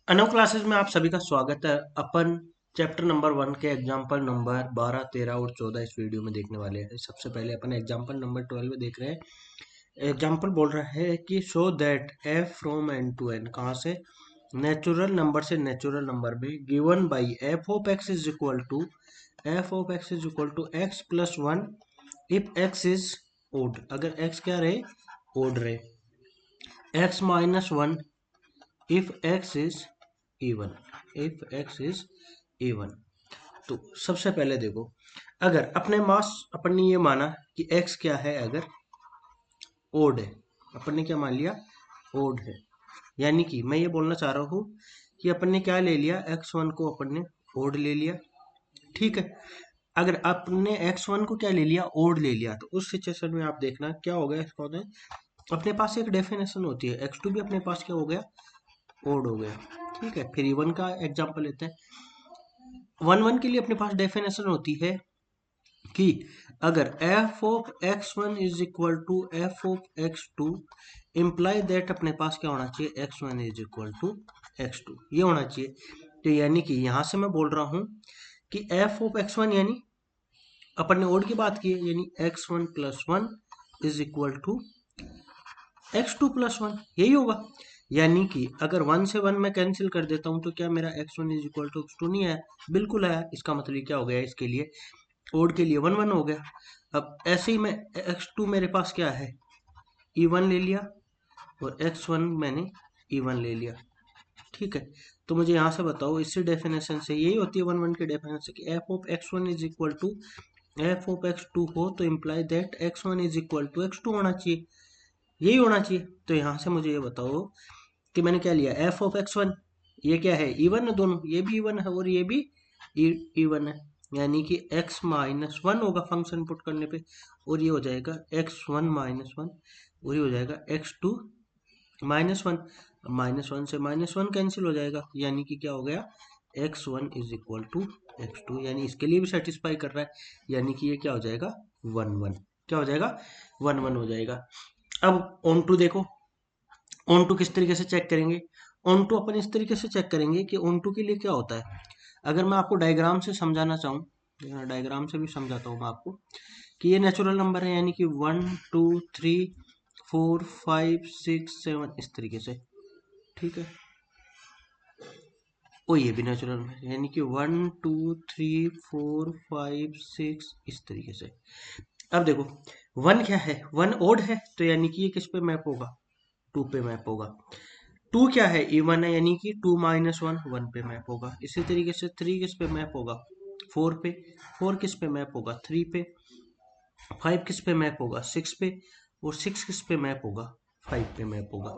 Anav classes में आप सभी का स्वागत है। अपन चैप्टर नंबर 1 के एग्जाम्पल नंबर 12, 13 और 14 इस वीडियो में देखने वाले हैं। सबसे पहले अपन एग्जाम्पल नंबर 12 में देख रहे हैं। एग्जाम्पल बोल रहा है कि show that F from N to N, कहाँ से? नेचुरल नंबर से नेचुरल नंबर में, given by F of X is equal to X plus one if X is odd, अगर एक्स क्या रहे? ओड रहे। X minus one if X is even, तो सबसे पहले देखो, अगर अपने मास अपन ने ये माना कि x क्या है, अगर ओड है, अपन ने क्या मान लिया? ओड है। यानी कि मैं ये बोलना चाह रहा हूँ कि अपन ने क्या ले लिया? x1 को अपन ने ओड ले लिया। ठीक है। अगर आपने x1 को क्या ले लिया? ओड ले लिया, तो उस सिचुएशन में आप देखना क्या हो गया। इसका होता है अपने पास एक डेफिनेशन होती है, x2 भी अपने पास क्या हो गया? ओड हो गया। ठीक है। फिर इवन का एग्जांपल लेते हैं। वन वन के लिए अपने पास डेफिनेशन होती है कि अगर f of x1 is equal to f of x2, imply that अपने पास क्या होना चाहिए? x1 is equal to x2, ये होना चाहिए। तो यानी कि यहां से मैं बोल रहा हूं कि f ऑफ x1 यानी अपन ने ओड की बात की है, यानी x1 plus one is equal to x2 plus one, यही होगा। यानी कि अगर वन से वन मैं कैंसिल कर देता हूं तो क्या मेरा x1 is equal to x2 नहीं आया? बिल्कुल आया। इसका मतलब क्या हो गया? इसके लिए ओड के लिए वन वन हो गया। अब ऐसे ही मैं x2 मेरे पास क्या है? E1 ले लिया, और x1 मैंने E1 ले लिया। ठीक है। तो मुझे यहाँ से बताओ, इसी डेफिनेशन से यही होती है वन वन की डेफिनेशन कि f of x1 is equal to f of x2 हो तो imply that x1 is equal to x2 होना चाहिए, यही होना चाहिए। तो यहाँ से मुझे ये बताओ कि मैंने क्या लिया? f ऑफ x1, ये क्या है? E1 है दोनों, ये भी E1 है और ये भी E1 है। यानी कि x माइनस वन होगा फंक्शन पुट करने पे, और ये हो जाएगा x1 माइनस वन, और ये हो जाएगा x2 minus one. Minus one से माइनस वन कैंसिल हो जाएगा, यानी कि क्या हो गया? x1 is equal to x2, यानी इसके लिए भी सेटिस्फाई कर रहा है। यानी कि ये क्या हो जाएगा? One one. क्या हो जाएगा? वन वन हो जाएगा। अब ऑन टू देखो, ऑन टू किस तरीके से चेक करेंगे? ऑन टू अपन इस तरीके से चेक करेंगे कि ऑन टू के लिए क्या होता है। अगर मैं आपको डायग्राम से समझाना चाहूँ, डायग्राम से भी समझाता हूँ मैं आपको कि ये नेचुरल नंबर है, यानी कि 1 2 3 4 5 6 7 इस तरीके से। ठीक है। ओ ये भी नेचुरल नंबर, यानी कि 1 2 3 4 5 6 इस तरीके से। अब देखो, वन क्या है? वन ओड है, तो यानी कि ये किस पे मैप होगा? टू पे मैप होगा। टू क्या है? इवन है, यानी कि टू माइनस वन, वन पे मैप होगा। इसी तरीके से थ्री किस पे मैप होगा? फोर पे। फोर किस पे मैप होगा? थ्री पे। फाइव किस पे मैप होगा? सिक्स पे। और सिक्स किस पे मैप होगा? फाइव पे मैप होगा।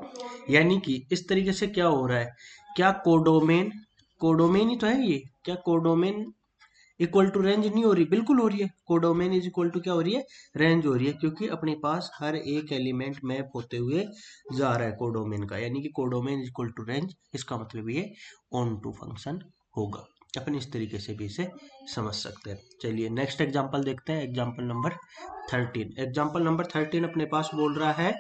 यानी कि इस तरीके से क्या हो रहा है? क्या कोडोमेन, कोडोमेन ही तो है ये, क्या कोडोमेन इक्वल टू रेंज नहीं हो रही? बिल्कुल हो रही है। कोडोमेन इज इक्वल टू क्या हो रही है? रेंज हो रही है, क्योंकि अपने पास हर एक एलिमेंट मैप होते हुए जा रहा है कोडोमेन का, यानी कि codomain is equal to range. इसका मतलब ये ऑन टू फंक्शन होगा। अपन इस तरीके से भी इसे समझ सकते हैं। चलिए नेक्स्ट एग्जांपल देखते हैं। Example number 13। एग्जांपल नंबर 13 अपने पास बोल रहा है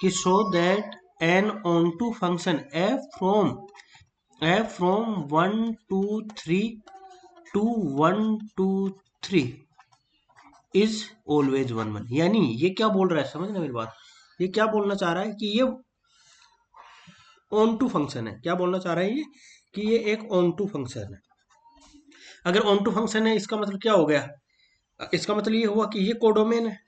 कि show that an onto function F from one two three to one two three is always one one. यानी ये क्या बोल रहा है? समझना मेरी बात। ये क्या बोलना चाह रहा है कि ये ऑन टू फंक्शन है। क्या बोलना चाह रहा है ये? कि ये एक ऑन टू फंक्शन है। अगर ऑन टू फंक्शन है, इसका मतलब क्या हो गया? इसका मतलब ये हुआ कि ये कोडोमेन है।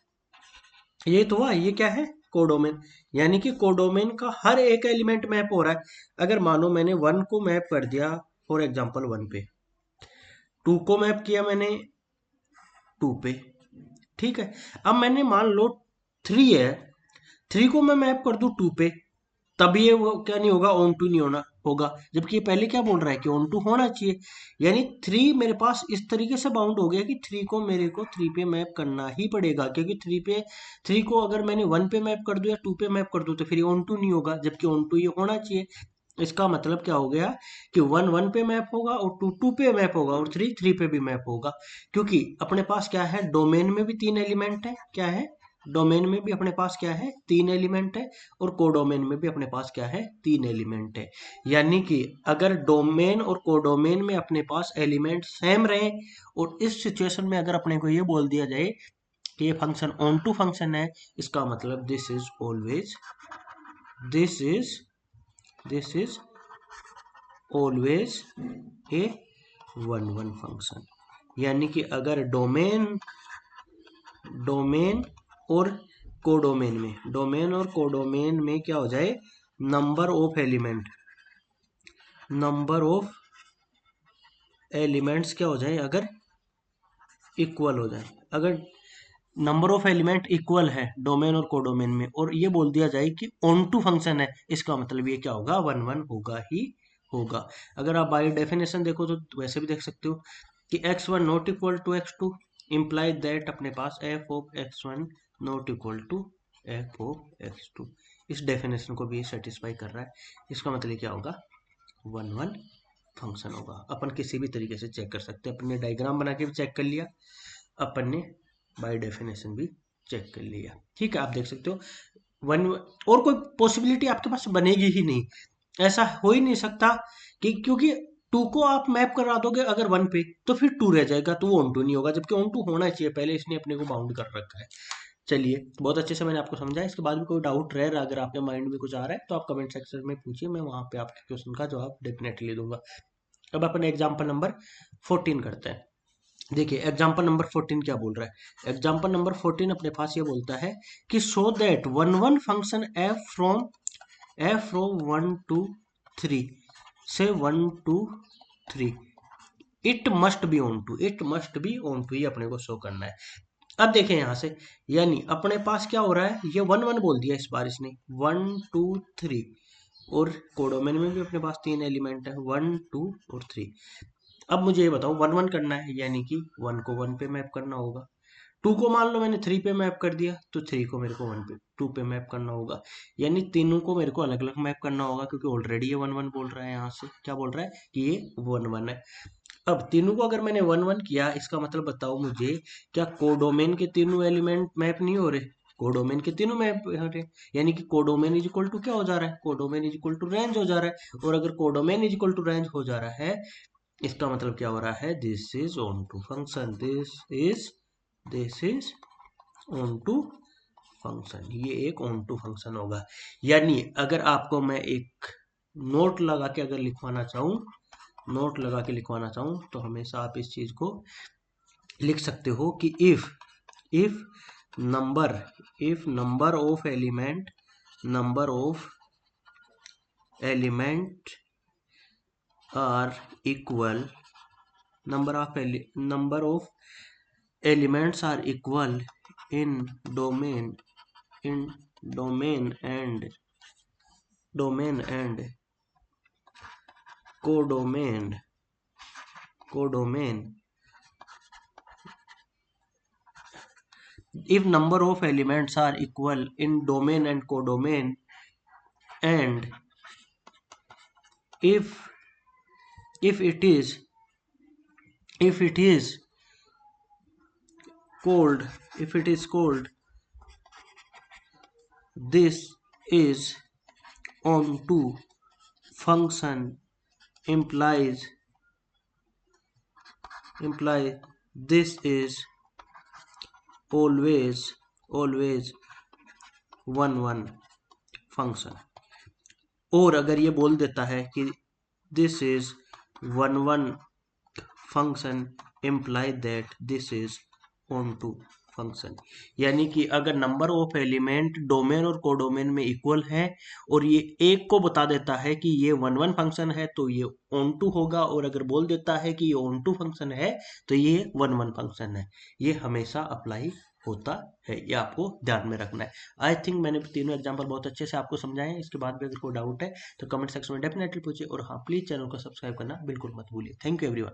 ये तो हुआ, ये क्या है? कोडोमेन। यानी कि कोडोमेन का हर एक एलिमेंट मैप हो रहा है। अगर मानो मैंने वन को मैप कर दिया फॉर एग्जांपल वन पे, टू को मैप किया मैंने टू पे। ठीक है। अब मैंने मान लो थ्री है, थ्री को मैं मैप कर दूं टू पे, तभी ये वो क्या नहीं होगा? ऑन टू नहीं होना होगा। जबकि ये पहले क्या बोल रहा है कि ऑन टू होना चाहिए। यानी थ्री मेरे पास इस तरीके से बाउंड हो गया कि थ्री को मेरे को थ्री पे मैप करना ही पड़ेगा, क्योंकि थ्री को अगर मैंने वन पे मैप कर दूं या टू पे मैप कर दूं तो फिर ये ऑन टू नहीं होगा, जबकि ऑन टू ये होना चाहिए। इसका मतलब क्या हो गया कि वन वन पे मैप होगा, और टू टू पे मैप होगा, और थ्री थ्री पे भी मैप होगा। क्योंकि अपने पास क्या है? डोमेन में भी तीन एलिमेंट है। क्या है? डोमेन में भी अपने पास क्या है, 3 एलिमेंट है, और कोडोमेन में भी अपने पास क्या है, 3 एलिमेंट है। यानी कि अगर डोमेन और कोडोमेन में अपने पास एलिमेंट सेम रहे, और इस सिचुएशन में अगर अपने को ये बोल दिया जाए कि ये फंक्शन ऑन टू फंक्शन है, इसका मतलब this is always a 1-1 function. यानी कि अगर डोमेन और कोडोमेन में क्या हो जाए, नंबर ऑफ एलिमेंट्स क्या हो जाए, अगर इक्वल हो जाए, अगर नंबर ऑफ एलिमेंट इक्वल है डोमेन और कोडोमेन में, और ये बोल दिया जाए कि ऑन टू फंक्शन है, इसका मतलब ये क्या होगा, 1-1 होगा ही होगा। अगर आप बाय डेफिनेशन देखो तो वैसे भी देख सकते हो कि x1 not equal to x2 imply that अपने पास f of x1 not equal to f of x2, इस डेफिनेशन को भी सेटिस्फाई कर रहा है। इसका मतलब क्या होगा, 1-1 फंक्शन होगा। अपन किसी भी तरीके से चेक कर सकते हैं, अपन ने डायग्राम बना के भी चेक कर लिया, अपन ने बाय डेफिनेशन भी चेक कर लिया। ठीक है, आप देख सकते हो वन, और कोई पॉसिबिलिटी आपके पास बनेगी ही नहीं, ऐसा हो ही नहीं सकता कि, क्योंकि 2 को आप मैप करा दोगे अगर 1 पे, तो फिर 2 रह जाएगा, तो वो ऑन टू नहीं होगा, जबकि ऑन टू होना चाहिए, पहले इसने अपने को बाउंड कर रखा है। चलिए, बहुत अच्छे से मैंने आपको समझा। इसके बाद भी कोई डाउट रह रहा, अगर आपके माइंड में कुछ आ रहा है तो आप कमेंट सेक्शन में पूछिए, मैं वहां पे आपके क्वेश्चन का जवाब डेफिनेटली दूंगा। अब अपन एग्जाम्पल नंबर 14 करते हैं। देखिए एग्जाम्पल नंबर 14 क्या बोल रहा है। एग्जाम्पल नंबर 14 अपने पास ये बोलता है कि show that 1-1 function f from 1 to 3 से 1 to 3 it must be onto, ये अपने को शो करना है। अब देखें यहां से, यानी अपने पास क्या हो रहा है, ये 1-1 बोल दिया इस बार इसने, 1 2 3, और कोडोमेन में भी अपने पास 3 एलिमेंट है, 1 2 और 3। अब मुझे ये बताओ 1-1 करना है, यानी कि 1 को 1 पे मैप करना होगा, 2 को मान लो मैंने 3 पे मैप कर दिया, तो 3 को मेरे को 2 पे मैप करना होगा। यानी तीनों को मेरे को अलग अलग मैप करना होगा, क्योंकि ऑलरेडी ये 1-1 बोल रहा है, यहाँ से क्या बोल रहा है कि ये 1-1 है। अब तीनों को अगर मैंने 1-1 किया, इसका मतलब बताओ मुझे, क्या कोडोमेन के तीनों एलिमेंट मैप नहीं हो रहे, कोडोमेन के तीनों मैप हो रहे, यानी कि कोडोमेन इज इक्वल टू क्या हो जा रहा है, codomain is equal to range हो जा रहा है। और अगर codomain is equal to range हो जा रहा है, इसका मतलब क्या हो रहा है, this is onto function, this is onto function, ये एक ऑन टू फंक्शन होगा। यानी अगर आपको मैं एक नोट लगा के अगर लिखवाना चाहूँ, तो हमेशा आप इस चीज को लिख सकते हो कि if number of element are equal, number of elements are equal in domain and codomain if number of elements are equal in domain and codomain, and if it is called this is on to function, implies this is always 1-1 function. और अगर ये बोल देता है कि this is 1-1 function, imply that this is onto function, यानी कि अगर नंबर ऑफ एलिमेंट डोमेन और कोडोमेन में इक्वल है, और ये एक को बता देता है कि ये 1-1 फंक्शन है, तो ये ऑन टू होगा, और अगर बोल देता है कि ये ऑन टू फंक्शन है, तो ये 1-1 फंक्शन है। ये हमेशा अप्लाई होता है, ये आपको ध्यान में रखना है। आई थिंक मैंने तीनों एग्जांपल बहुत अच्छे से आपको समझाए हैं। इसके बाद भी अगर कोई डाउट है तो कमेंट सेक्शन में डेफिनेटली पूछिए, और हाँ प्लीज चैनल को सब्सक्राइब करना बिल्कुल मत भूलिए। Thank you everyone.